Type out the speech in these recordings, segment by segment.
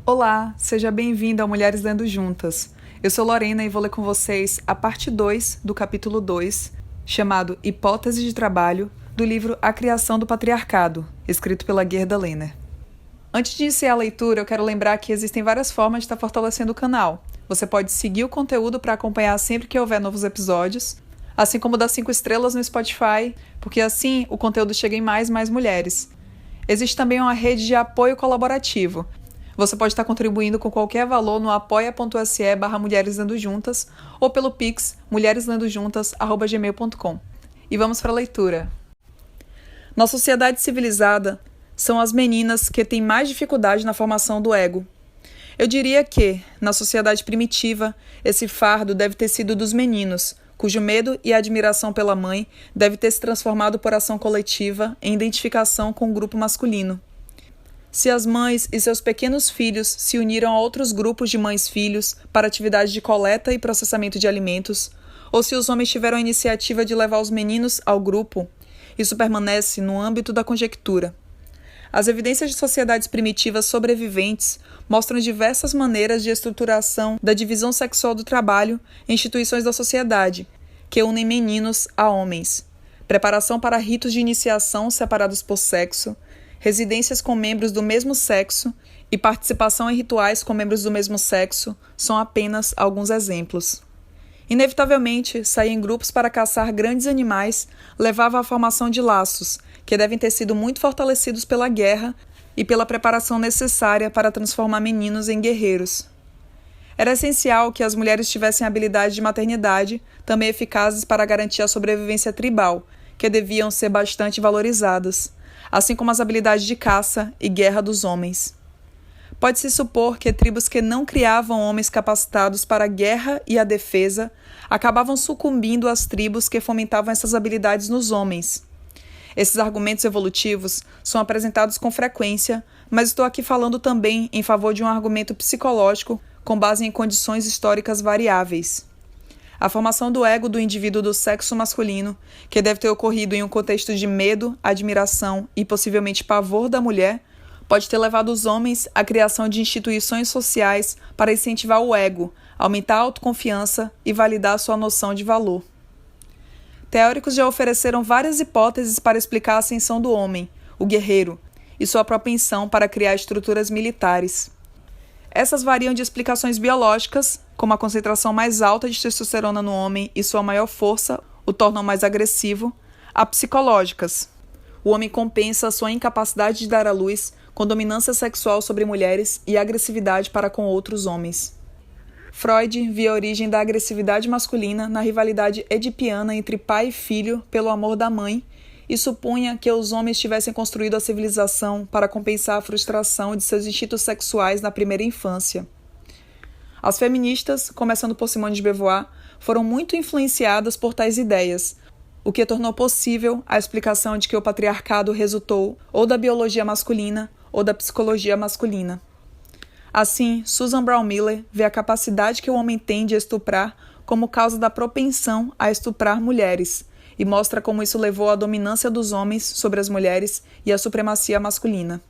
Olá, seja bem-vindo ao Mulheres Lendo Juntas. Eu sou Lorena e vou ler com vocês a parte 2 do capítulo 2, chamado Hipótese de Trabalho, do livro A Criação do Patriarcado, escrito pela Gerda Lerner. Antes de iniciar a leitura, eu quero lembrar que existem várias formas de estar fortalecendo o canal. Você pode seguir o conteúdo para acompanhar sempre que houver novos episódios, assim como dar 5 estrelas no Spotify, porque assim o conteúdo chega em mais mulheres. Existe também uma rede de apoio colaborativo. Você pode estar contribuindo com qualquer valor no apoia.se/Mulheres Lendo Juntas ou pelo Pix mulhereslendojuntas@gmail.com. E vamos para a leitura. Na sociedade civilizada, são as meninas que têm mais dificuldade na formação do ego. Eu diria que, na sociedade primitiva, esse fardo deve ter sido dos meninos, cujo medo e admiração pela mãe deve ter se transformado por ação coletiva em identificação com o grupo masculino. Se as mães e seus pequenos filhos se uniram a outros grupos de mães-filhos para atividades de coleta e processamento de alimentos, ou se os homens tiveram a iniciativa de levar os meninos ao grupo, isso permanece no âmbito da conjectura. As evidências de sociedades primitivas sobreviventes mostram diversas maneiras de estruturação da divisão sexual do trabalho em instituições da sociedade, que unem meninos a homens, preparação para ritos de iniciação separados por sexo, residências com membros do mesmo sexo e participação em rituais com membros do mesmo sexo são apenas alguns exemplos. Inevitavelmente, sair em grupos para caçar grandes animais levava à formação de laços, que devem ter sido muito fortalecidos pela guerra e pela preparação necessária para transformar meninos em guerreiros. Era essencial que as mulheres tivessem habilidades de maternidade, também eficazes para garantir a sobrevivência tribal, que deviam ser bastante valorizadas, assim como as habilidades de caça e guerra dos homens. Pode-se supor que tribos que não criavam homens capacitados para a guerra e a defesa acabavam sucumbindo às tribos que fomentavam essas habilidades nos homens. Esses argumentos evolutivos são apresentados com frequência, mas estou aqui falando também em favor de um argumento psicológico com base em condições históricas variáveis. A formação do ego do indivíduo do sexo masculino, que deve ter ocorrido em um contexto de medo, admiração e possivelmente pavor da mulher, pode ter levado os homens à criação de instituições sociais para incentivar o ego, aumentar a autoconfiança e validar sua noção de valor. Teóricos já ofereceram várias hipóteses para explicar a ascensão do homem, o guerreiro, e sua propensão para criar estruturas militares. Essas variam de explicações biológicas, como a concentração mais alta de testosterona no homem e sua maior força o tornam mais agressivo, a psicológicas. O homem compensa a sua incapacidade de dar à luz com dominância sexual sobre mulheres e agressividade para com outros homens. Freud via a origem da agressividade masculina na rivalidade edipiana entre pai e filho pelo amor da mãe e supunha que os homens tivessem construído a civilização para compensar a frustração de seus instintos sexuais na primeira infância. As feministas, começando por Simone de Beauvoir, foram muito influenciadas por tais ideias, o que tornou possível a explicação de que o patriarcado resultou ou da biologia masculina ou da psicologia masculina. Assim, Susan Brown Miller vê a capacidade que o homem tem de estuprar como causa da propensão a estuprar mulheres, e mostra como isso levou à dominância dos homens sobre as mulheres e à supremacia masculina.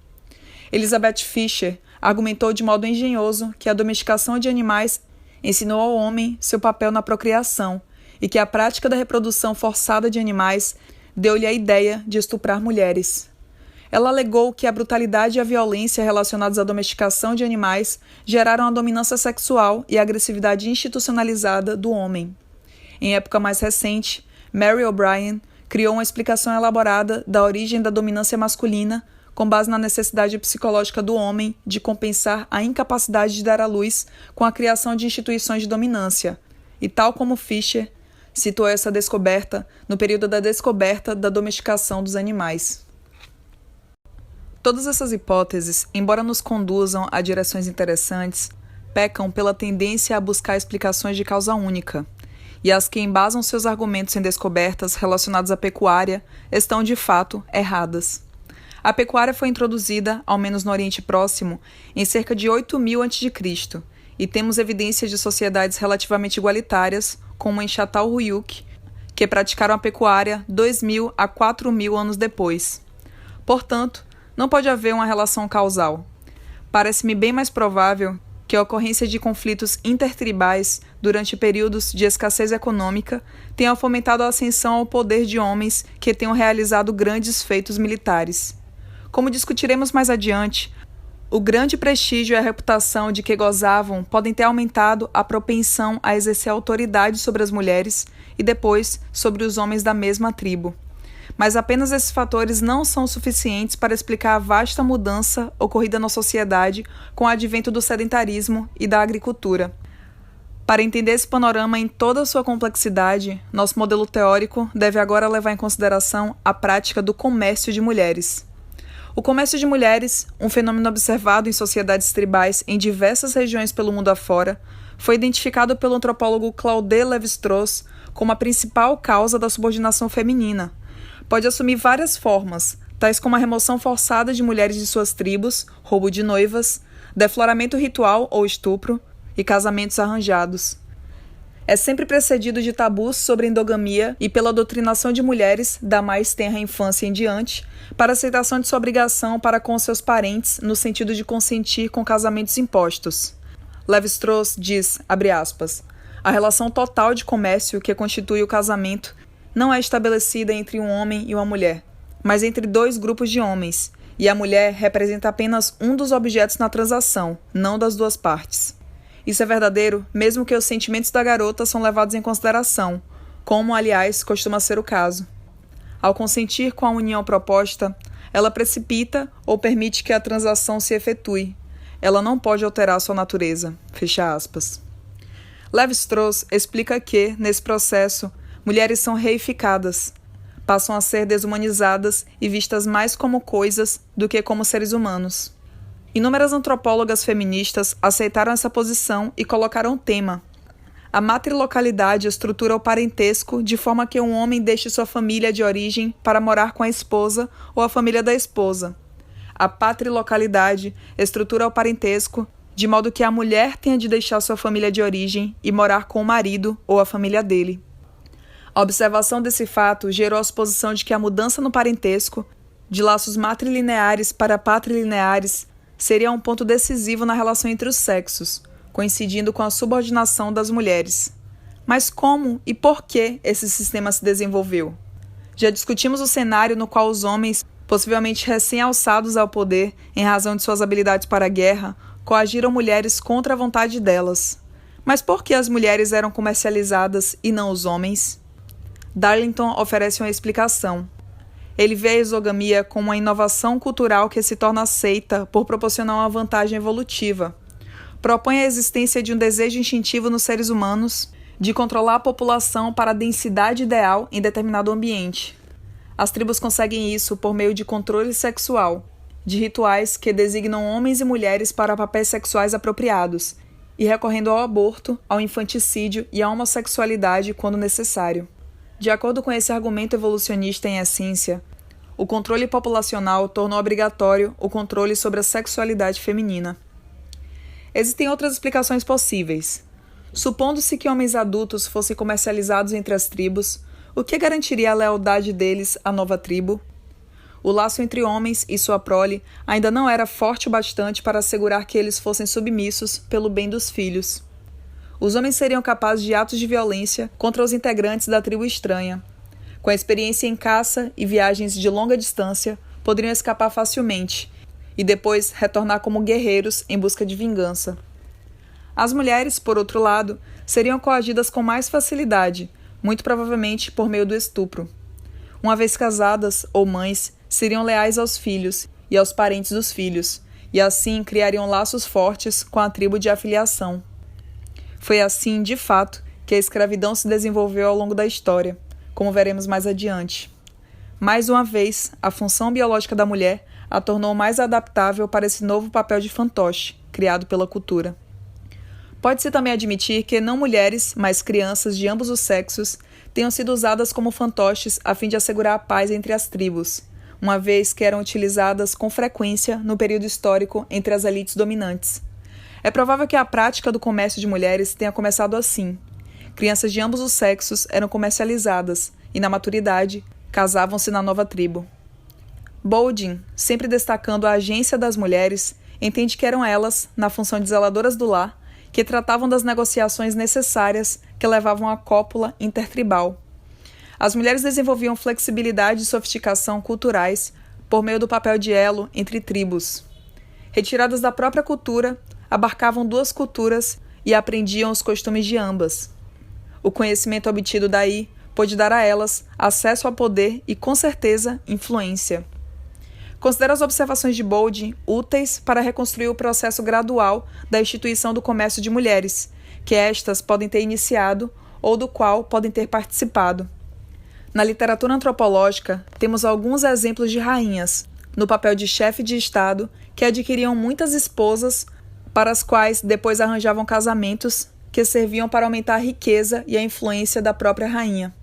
Elizabeth Fisher argumentou de modo engenhoso que a domesticação de animais ensinou ao homem seu papel na procriação e que a prática da reprodução forçada de animais deu-lhe a ideia de estuprar mulheres. Ela alegou que a brutalidade e a violência relacionadas à domesticação de animais geraram a dominância sexual e a agressividade institucionalizada do homem. Em época mais recente, Mary O'Brien criou uma explicação elaborada da origem da dominância masculina com base na necessidade psicológica do homem de compensar a incapacidade de dar à luz com a criação de instituições de dominância, e tal como Fisher, citou essa descoberta no período da descoberta da domesticação dos animais. Todas essas hipóteses, embora nos conduzam a direções interessantes, pecam pela tendência a buscar explicações de causa única, e as que embasam seus argumentos em descobertas relacionadas à pecuária estão, de fato, erradas. A pecuária foi introduzida, ao menos no Oriente Próximo, em cerca de 8.000 a.C., e temos evidências de sociedades relativamente igualitárias, como em Çatalhöyük, que praticaram a pecuária 2.000 a 4.000 anos depois. Portanto, não pode haver uma relação causal. parece-me bem mais provável que a ocorrência de conflitos intertribais durante períodos de escassez econômica tenha fomentado a ascensão ao poder de homens que tenham realizado grandes feitos militares. Como discutiremos mais adiante, o grande prestígio e a reputação de que gozavam podem ter aumentado a propensão a exercer autoridade sobre as mulheres e depois sobre os homens da mesma tribo. Mas apenas esses fatores não são suficientes para explicar a vasta mudança ocorrida na sociedade com o advento do sedentarismo e da agricultura. Para entender esse panorama em toda a sua complexidade, nosso modelo teórico deve agora levar em consideração a prática do comércio de mulheres. O comércio de mulheres, um fenômeno observado em sociedades tribais em diversas regiões pelo mundo afora, foi identificado pelo antropólogo Claude Lévi-Strauss como a principal causa da subordinação feminina. Pode assumir várias formas, tais como a remoção forçada de mulheres de suas tribos, roubo de noivas, defloramento ritual ou estupro e casamentos arranjados. É sempre precedido de tabus sobre endogamia e pela doutrinação de mulheres da mais tenra infância em diante para a aceitação de sua obrigação para com seus parentes no sentido de consentir com casamentos impostos. Lévi-Strauss diz, abre aspas, a relação total de comércio que constitui o casamento não é estabelecida entre um homem e uma mulher, mas entre dois grupos de homens, e a mulher representa apenas um dos objetos na transação, não das duas partes. Isso é verdadeiro, mesmo que os sentimentos da garota são levados em consideração, como, aliás, costuma ser o caso. Ao consentir com a união proposta, ela precipita ou permite que a transação se efetue. Ela não pode alterar sua natureza. Fecha aspas. Lévi-Strauss explica que, nesse processo, mulheres são reificadas, passam a ser desumanizadas e vistas mais como coisas do que como seres humanos. Inúmeras antropólogas feministas aceitaram essa posição e colocaram o tema. A matrilocalidade estrutura o parentesco de forma que um homem deixe sua família de origem para morar com a esposa ou a família da esposa. A patrilocalidade estrutura o parentesco de modo que a mulher tenha de deixar sua família de origem e morar com o marido ou a família dele. A observação desse fato gerou a suposição de que a mudança no parentesco, de laços matrilineares para patrilineares, seria um ponto decisivo na relação entre os sexos, coincidindo com a subordinação das mulheres. Mas como e por que esse sistema se desenvolveu? Já discutimos o cenário no qual os homens, possivelmente recém-alçados ao poder em razão de suas habilidades para a guerra, coagiram mulheres contra a vontade delas. Mas por que as mulheres eram comercializadas e não os homens? Darlington oferece uma explicação. Ele vê a exogamia como uma inovação cultural que se torna aceita por proporcionar uma vantagem evolutiva. Propõe a existência de um desejo instintivo nos seres humanos de controlar a população para a densidade ideal em determinado ambiente. As tribos conseguem isso por meio de controle sexual, de rituais que designam homens e mulheres para papéis sexuais apropriados, e recorrendo ao aborto, ao infanticídio e à homossexualidade quando necessário. De acordo com esse argumento evolucionista em essência, o controle populacional tornou obrigatório o controle sobre a sexualidade feminina. Existem outras explicações possíveis. Supondo-se que homens adultos fossem comercializados entre as tribos, o que garantiria a lealdade deles à nova tribo? O laço entre homens e sua prole ainda não era forte o bastante para assegurar que eles fossem submissos pelo bem dos filhos. Os homens seriam capazes de atos de violência contra os integrantes da tribo estranha. Com a experiência em caça e viagens de longa distância, poderiam escapar facilmente e depois retornar como guerreiros em busca de vingança. As mulheres, por outro lado, seriam coagidas com mais facilidade, muito provavelmente por meio do estupro. Uma vez casadas ou mães, seriam leais aos filhos e aos parentes dos filhos, e assim criariam laços fortes com a tribo de afiliação. Foi assim, de fato, que a escravidão se desenvolveu ao longo da história, como veremos mais adiante. Mais uma vez, a função biológica da mulher a tornou mais adaptável para esse novo papel de fantoche, criado pela cultura. Pode-se também admitir que não mulheres, mas crianças de ambos os sexos tenham sido usadas como fantoches a fim de assegurar a paz entre as tribos, uma vez que eram utilizadas com frequência no período histórico entre as elites dominantes. É provável que a prática do comércio de mulheres tenha começado assim. Crianças de ambos os sexos eram comercializadas e, na maturidade, casavam-se na nova tribo. Boulding, sempre destacando a agência das mulheres, entende que eram elas, na função de zeladoras do lar, que tratavam das negociações necessárias que levavam à cópula intertribal. As mulheres desenvolviam flexibilidade e sofisticação culturais por meio do papel de elo entre tribos. Retiradas da própria cultura, abarcavam duas culturas e aprendiam os costumes de ambas. O conhecimento obtido daí pôde dar a elas acesso ao poder e, com certeza, influência. Considero as observações de Boulding úteis para reconstruir o processo gradual da instituição do comércio de mulheres, que estas podem ter iniciado ou do qual podem ter participado. Na literatura antropológica, temos alguns exemplos de rainhas, no papel de chefe de Estado, que adquiriam muitas esposas, para as quais depois arranjavam casamentos que serviam para aumentar a riqueza e a influência da própria rainha.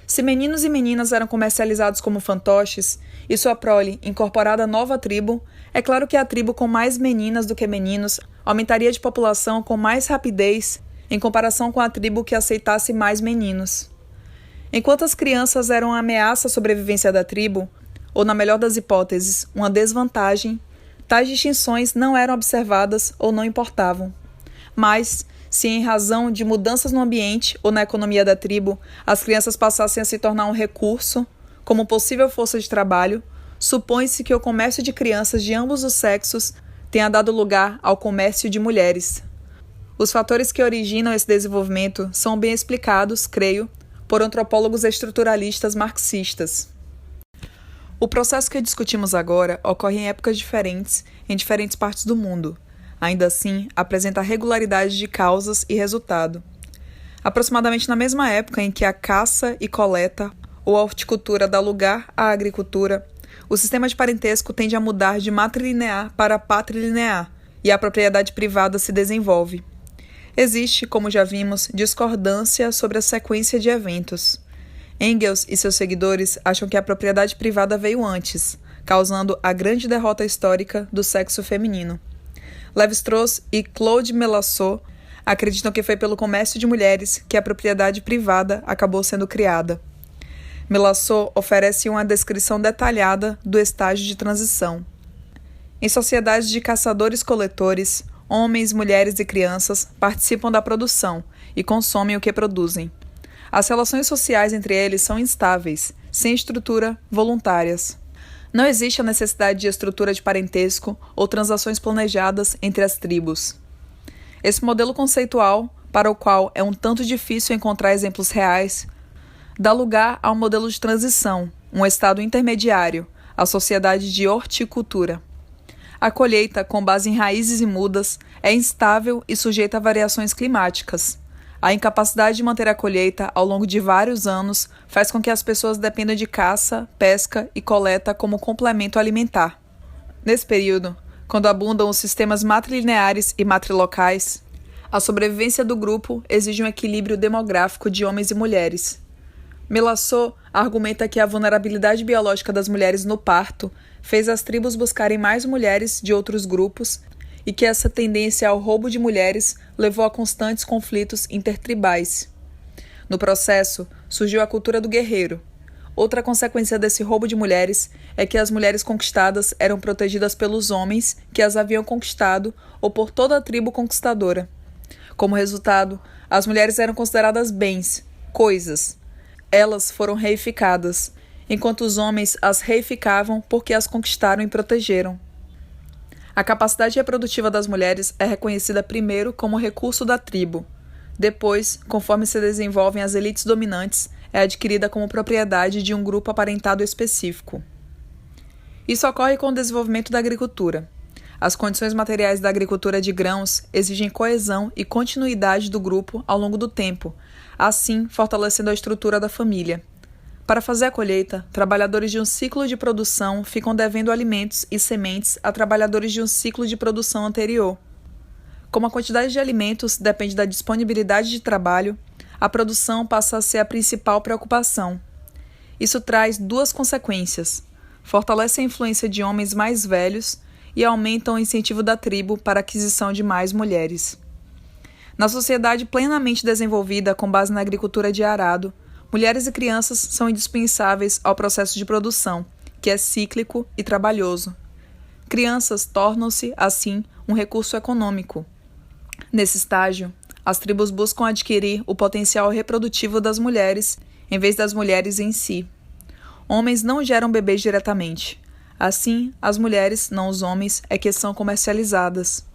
Se meninos e meninas eram comercializados como fantoches e sua prole incorporada à nova tribo, é claro que a tribo com mais meninas do que meninos aumentaria de população com mais rapidez em comparação com a tribo que aceitasse mais meninos. Enquanto as crianças eram uma ameaça à sobrevivência da tribo, ou na melhor das hipóteses, uma desvantagem, tais distinções não eram observadas ou não importavam. Mas, se em razão de mudanças no ambiente ou na economia da tribo, as crianças passassem a se tornar um recurso, como possível força de trabalho, supõe-se que o comércio de crianças de ambos os sexos tenha dado lugar ao comércio de mulheres. Os fatores que originam esse desenvolvimento são bem explicados, creio, por antropólogos estruturalistas marxistas. O processo que discutimos agora ocorre em épocas diferentes, em diferentes partes do mundo. Ainda assim, apresenta regularidade de causas e resultado. Aproximadamente na mesma época em que a caça e coleta ou a horticultura dá lugar à agricultura, o sistema de parentesco tende a mudar de matrilinear para patrilinear e a propriedade privada se desenvolve. Existe, como já vimos, discordância sobre a sequência de eventos. Engels e seus seguidores acham que a propriedade privada veio antes, causando a grande derrota histórica do sexo feminino. Lévi-Strauss e Claude Melançon acreditam que foi pelo comércio de mulheres que a propriedade privada acabou sendo criada. Melançon oferece uma descrição detalhada do estágio de transição. Em sociedades de caçadores-coletores, homens, mulheres e crianças participam da produção e consomem o que produzem. As relações sociais entre eles são instáveis, sem estrutura, voluntárias. Não existe a necessidade de estrutura de parentesco ou transações planejadas entre as tribos. Esse modelo conceitual, para o qual é um tanto difícil encontrar exemplos reais, dá lugar a um modelo de transição, um estado intermediário, a sociedade de horticultura. A colheita, com base em raízes e mudas, é instável e sujeita a variações climáticas. A incapacidade de manter a colheita ao longo de vários anos faz com que as pessoas dependam de caça, pesca e coleta como complemento alimentar. Nesse período, quando abundam os sistemas matrilineares e matrilocais, a sobrevivência do grupo exige um equilíbrio demográfico de homens e mulheres. Melançon argumenta que a vulnerabilidade biológica das mulheres no parto fez as tribos buscarem mais mulheres de outros grupos e que essa tendência ao roubo de mulheres levou a constantes conflitos intertribais. No processo, surgiu a cultura do guerreiro. Outra consequência desse roubo de mulheres é que as mulheres conquistadas eram protegidas pelos homens que as haviam conquistado ou por toda a tribo conquistadora. Como resultado, as mulheres eram consideradas bens, coisas. Elas foram reificadas, enquanto os homens as reificavam porque as conquistaram e protegeram. A capacidade reprodutiva das mulheres é reconhecida primeiro como recurso da tribo. Depois, conforme se desenvolvem as elites dominantes, é adquirida como propriedade de um grupo aparentado específico. Isso ocorre com o desenvolvimento da agricultura. As condições materiais da agricultura de grãos exigem coesão e continuidade do grupo ao longo do tempo, assim fortalecendo a estrutura da família. Para fazer a colheita, trabalhadores de um ciclo de produção ficam devendo alimentos e sementes a trabalhadores de um ciclo de produção anterior. Como a quantidade de alimentos depende da disponibilidade de trabalho, a produção passa a ser a principal preocupação. Isso traz duas consequências: fortalece a influência de homens mais velhos e aumenta o incentivo da tribo para a aquisição de mais mulheres. Na sociedade plenamente desenvolvida com base na agricultura de arado, mulheres e crianças são indispensáveis ao processo de produção que é cíclico e trabalhoso. Crianças tornam-se, assim, um recurso econômico. Nesse estágio, as tribos buscam adquirir o potencial reprodutivo das mulheres, em vez das mulheres em si. Homens não geram bebês diretamente. Assim, as mulheres, não os homens, é que são comercializadas.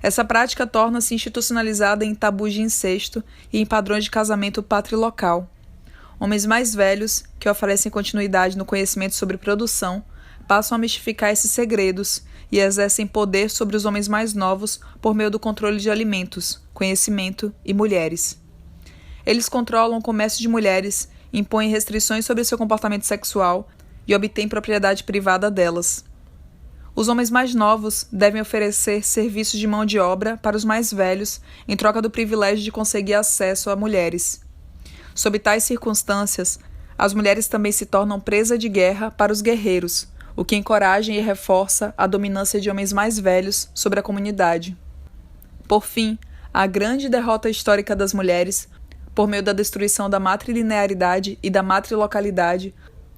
Essa prática torna-se institucionalizada em tabus de incesto e em padrões de casamento patrilocal. Homens mais velhos, que oferecem continuidade no conhecimento sobre produção, passam a mistificar esses segredos e exercem poder sobre os homens mais novos por meio do controle de alimentos, conhecimento e mulheres. Eles controlam o comércio de mulheres, impõem restrições sobre seu comportamento sexual e obtêm propriedade privada delas. Os homens mais novos devem oferecer serviços de mão de obra para os mais velhos em troca do privilégio de conseguir acesso a mulheres. Sob tais circunstâncias, as mulheres também se tornam presa de guerra para os guerreiros, o que encoraja e reforça a dominância de homens mais velhos sobre a comunidade. Por fim, a grande derrota histórica das mulheres, por meio da destruição da matrilinearidade e da matrilocalidade,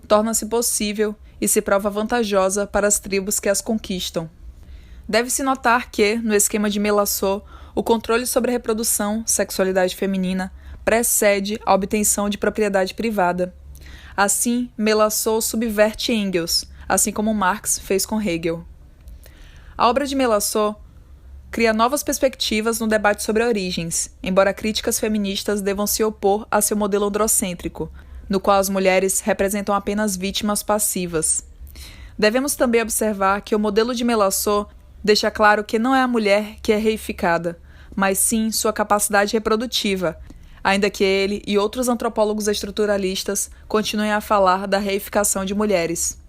torna-se possível e se prova vantajosa para as tribos que as conquistam. Deve-se notar que, no esquema de Melarsoe, o controle sobre a reprodução, sexualidade feminina, precede a obtenção de propriedade privada. Assim, Melarsoe subverte Engels, assim como Marx fez com Hegel. A obra de Melarsoe cria novas perspectivas no debate sobre origens, embora críticas feministas devam se opor a seu modelo androcêntrico, no qual as mulheres representam apenas vítimas passivas. Devemos também observar que o modelo de Melarsoe deixa claro que não é a mulher que é reificada, mas sim sua capacidade reprodutiva, ainda que ele e outros antropólogos estruturalistas continuem a falar da reificação de mulheres.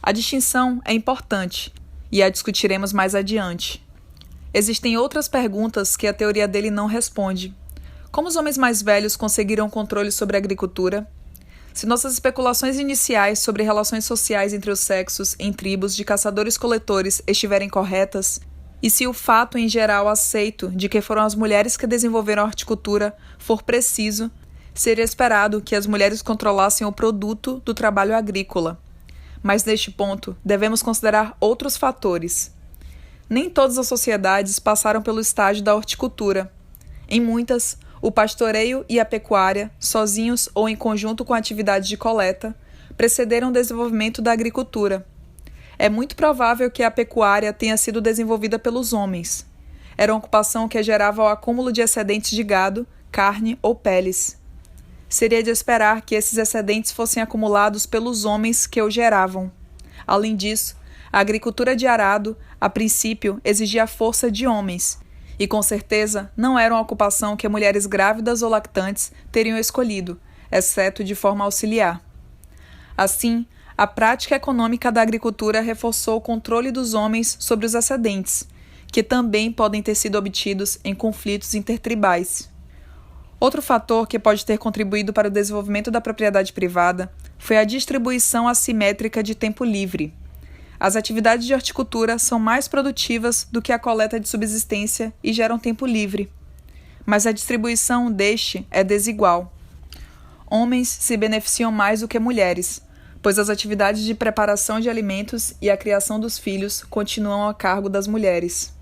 A distinção é importante, e a discutiremos mais adiante. Existem outras perguntas que a teoria dele não responde. Como os homens mais velhos conseguiram controle sobre a agricultura? Se nossas especulações iniciais sobre relações sociais entre os sexos em tribos de caçadores-coletores estiverem corretas, e se o fato em geral aceito de que foram as mulheres que desenvolveram a horticultura for preciso, seria esperado que as mulheres controlassem o produto do trabalho agrícola. Mas neste ponto, devemos considerar outros fatores. Nem todas as sociedades passaram pelo estágio da horticultura. Em muitas, o pastoreio e a pecuária, sozinhos ou em conjunto com a atividade de coleta, precederam o desenvolvimento da agricultura. É muito provável que a pecuária tenha sido desenvolvida pelos homens. Era uma ocupação que gerava o acúmulo de excedentes de gado, carne ou peles. Seria de esperar que esses excedentes fossem acumulados pelos homens que o geravam. Além disso, a agricultura de arado, a princípio, exigia a força de homens, e com certeza não era uma ocupação que mulheres grávidas ou lactantes teriam escolhido, exceto de forma auxiliar. Assim, a prática econômica da agricultura reforçou o controle dos homens sobre os excedentes, que também podem ter sido obtidos em conflitos intertribais. Outro fator que pode ter contribuído para o desenvolvimento da propriedade privada foi a distribuição assimétrica de tempo livre. As atividades de horticultura são mais produtivas do que a coleta de subsistência e geram tempo livre. Mas a distribuição deste é desigual. Homens se beneficiam mais do que mulheres, pois as atividades de preparação de alimentos e a criação dos filhos continuam a cargo das mulheres.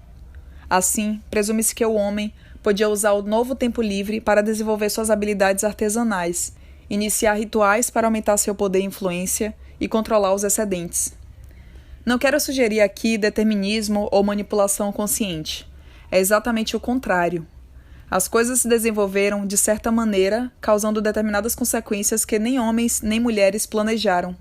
Assim, presume-se que o homem podia usar o novo tempo livre para desenvolver suas habilidades artesanais, iniciar rituais para aumentar seu poder e influência e controlar os excedentes. Não quero sugerir aqui determinismo ou manipulação consciente. É exatamente o contrário. As coisas se desenvolveram de certa maneira, causando determinadas consequências que nem homens nem mulheres planejaram.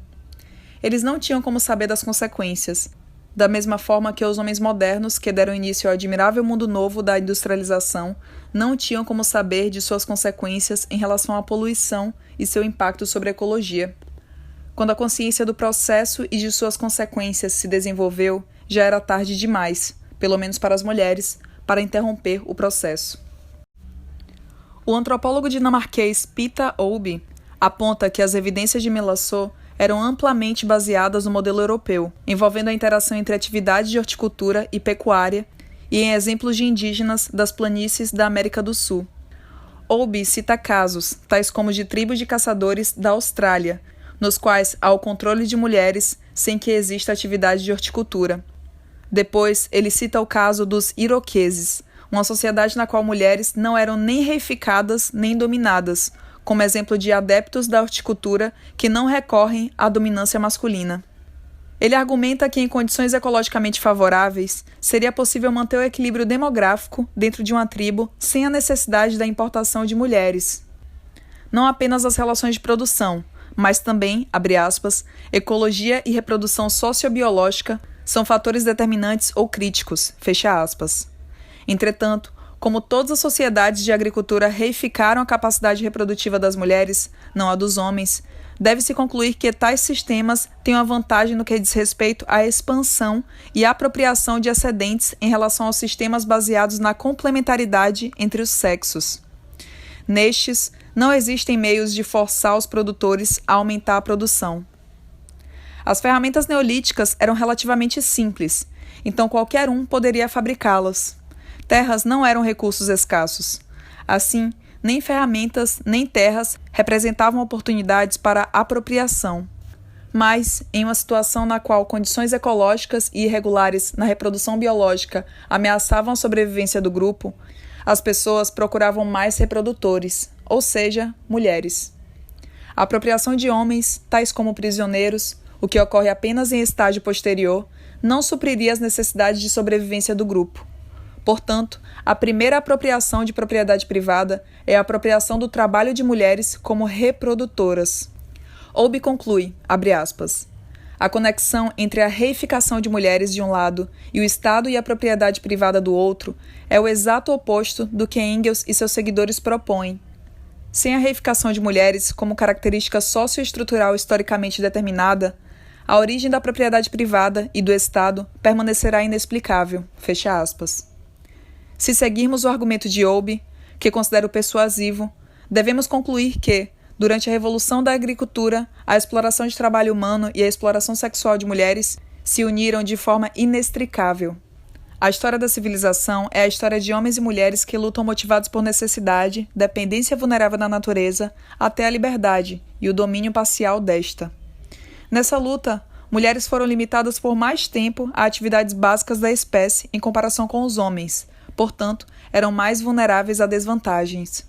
Eles não tinham como saber das consequências, da mesma forma que os homens modernos, que deram início ao admirável mundo novo da industrialização, não tinham como saber de suas consequências em relação à poluição e seu impacto sobre a ecologia. Quando a consciência do processo e de suas consequências se desenvolveu, já era tarde demais, pelo menos para as mulheres, para interromper o processo. O antropólogo dinamarquês Pita Olby aponta que as evidências de Melarsoe eram amplamente baseadas no modelo europeu, envolvendo a interação entre atividades de horticultura e pecuária e em exemplos de indígenas das planícies da América do Sul. Olby cita casos, tais como de tribos de caçadores da Austrália, nos quais há o controle de mulheres sem que exista atividade de horticultura. Depois, ele cita o caso dos iroqueses, uma sociedade na qual mulheres não eram nem reificadas nem dominadas, como exemplo de adeptos da horticultura que não recorrem à dominância masculina. Ele argumenta que em condições ecologicamente favoráveis, seria possível manter o equilíbrio demográfico dentro de uma tribo sem a necessidade da importação de mulheres. Não apenas as relações de produção, mas também, abre aspas, ecologia e reprodução sociobiológica são fatores determinantes ou críticos, fecha aspas. Entretanto, como todas as sociedades de agricultura reificaram a capacidade reprodutiva das mulheres, não a dos homens, deve-se concluir que tais sistemas têm uma vantagem no que diz respeito à expansão e apropriação de excedentes em relação aos sistemas baseados na complementaridade entre os sexos. Nestes, não existem meios de forçar os produtores a aumentar a produção. As ferramentas neolíticas eram relativamente simples, então qualquer um poderia fabricá-las. Terras não eram recursos escassos. Assim, nem ferramentas, nem terras representavam oportunidades para apropriação. Mas, em uma situação na qual condições ecológicas e irregulares na reprodução biológica ameaçavam a sobrevivência do grupo, as pessoas procuravam mais reprodutores, ou seja, mulheres. A apropriação de homens, tais como prisioneiros, o que ocorre apenas em estágio posterior, não supriria as necessidades de sobrevivência do grupo. Portanto, a primeira apropriação de propriedade privada é a apropriação do trabalho de mulheres como reprodutoras. Oube conclui, abre aspas, a conexão entre a reificação de mulheres de um lado e o Estado e a propriedade privada do outro é o exato oposto do que Engels e seus seguidores propõem. Sem a reificação de mulheres como característica socioestrutural historicamente determinada, a origem da propriedade privada e do Estado permanecerá inexplicável, fecha aspas. Se seguirmos o argumento de Oube, que considero persuasivo, devemos concluir que, durante a Revolução da Agricultura, a exploração de trabalho humano e a exploração sexual de mulheres se uniram de forma inextricável. A história da civilização é a história de homens e mulheres que lutam motivados por necessidade, dependência vulnerável da natureza, até a liberdade e o domínio parcial desta. Nessa luta, mulheres foram limitadas por mais tempo a atividades básicas da espécie em comparação com os homens, portanto, eram mais vulneráveis a desvantagens.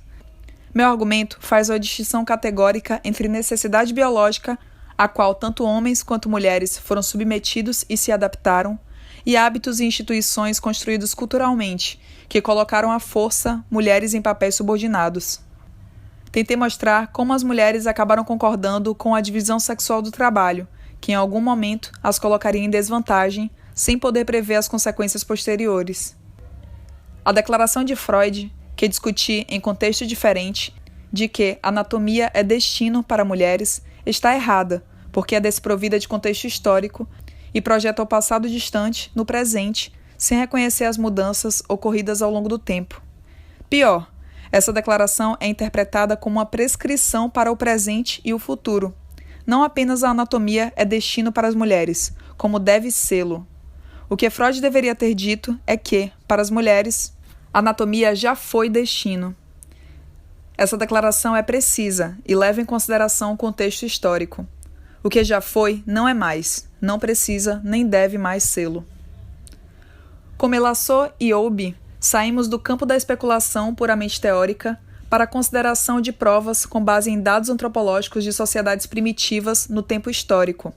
Meu argumento faz uma distinção categórica entre necessidade biológica, a qual tanto homens quanto mulheres foram submetidos e se adaptaram, e hábitos e instituições construídos culturalmente, que colocaram à força mulheres em papéis subordinados. Tentei mostrar como as mulheres acabaram concordando com a divisão sexual do trabalho, que em algum momento as colocaria em desvantagem, sem poder prever as consequências posteriores. A declaração de Freud, que discuti em contexto diferente, de que anatomia é destino para mulheres, está errada, porque é desprovida de contexto histórico e projeta o passado distante no presente, sem reconhecer as mudanças ocorridas ao longo do tempo. Pior, essa declaração é interpretada como uma prescrição para o presente e o futuro. Não apenas a anatomia é destino para as mulheres, como deve sê-lo. O que Freud deveria ter dito é que, para as mulheres, a anatomia já foi destino. Essa declaração é precisa e leva em consideração o contexto histórico. O que já foi não é mais, não precisa nem deve mais sê-lo. Como Melasson e Oube, saímos do campo da especulação puramente teórica para a consideração de provas com base em dados antropológicos de sociedades primitivas no tempo histórico.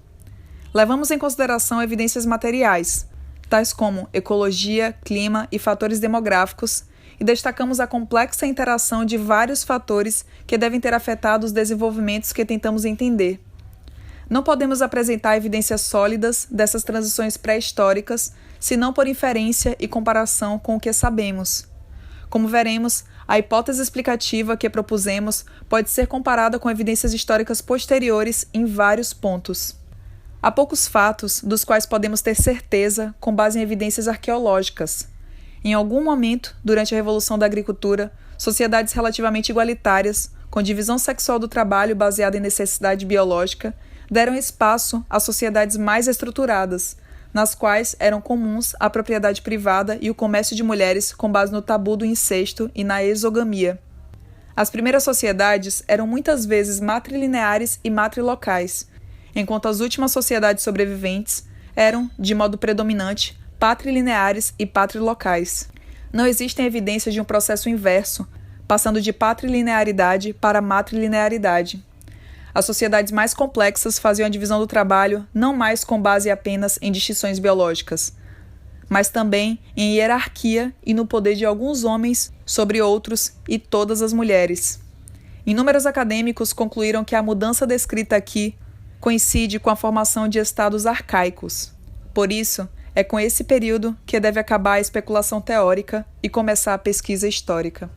Levamos em consideração evidências materiais, tais como ecologia, clima e fatores demográficos, e destacamos a complexa interação de vários fatores que devem ter afetado os desenvolvimentos que tentamos entender. Não podemos apresentar evidências sólidas dessas transições pré-históricas, senão por inferência e comparação com o que sabemos. Como veremos, a hipótese explicativa que propusemos pode ser comparada com evidências históricas posteriores em vários pontos. Há poucos fatos dos quais podemos ter certeza com base em evidências arqueológicas. Em algum momento, durante a Revolução da Agricultura, sociedades relativamente igualitárias, com divisão sexual do trabalho baseada em necessidade biológica, deram espaço a sociedades mais estruturadas, nas quais eram comuns a propriedade privada e o comércio de mulheres com base no tabu do incesto e na exogamia. As primeiras sociedades eram muitas vezes matrilineares e matrilocais, enquanto as últimas sociedades sobreviventes eram, de modo predominante, patrilineares e patrilocais. Não existem evidências de um processo inverso, passando de patrilinearidade para matrilinearidade. As sociedades mais complexas faziam a divisão do trabalho não mais com base apenas em distinções biológicas, mas também em hierarquia e no poder de alguns homens sobre outros e todas as mulheres. Inúmeros acadêmicos concluíram que a mudança descrita aqui coincide com a formação de estados arcaicos. Por isso, é com esse período que deve acabar a especulação teórica e começar a pesquisa histórica.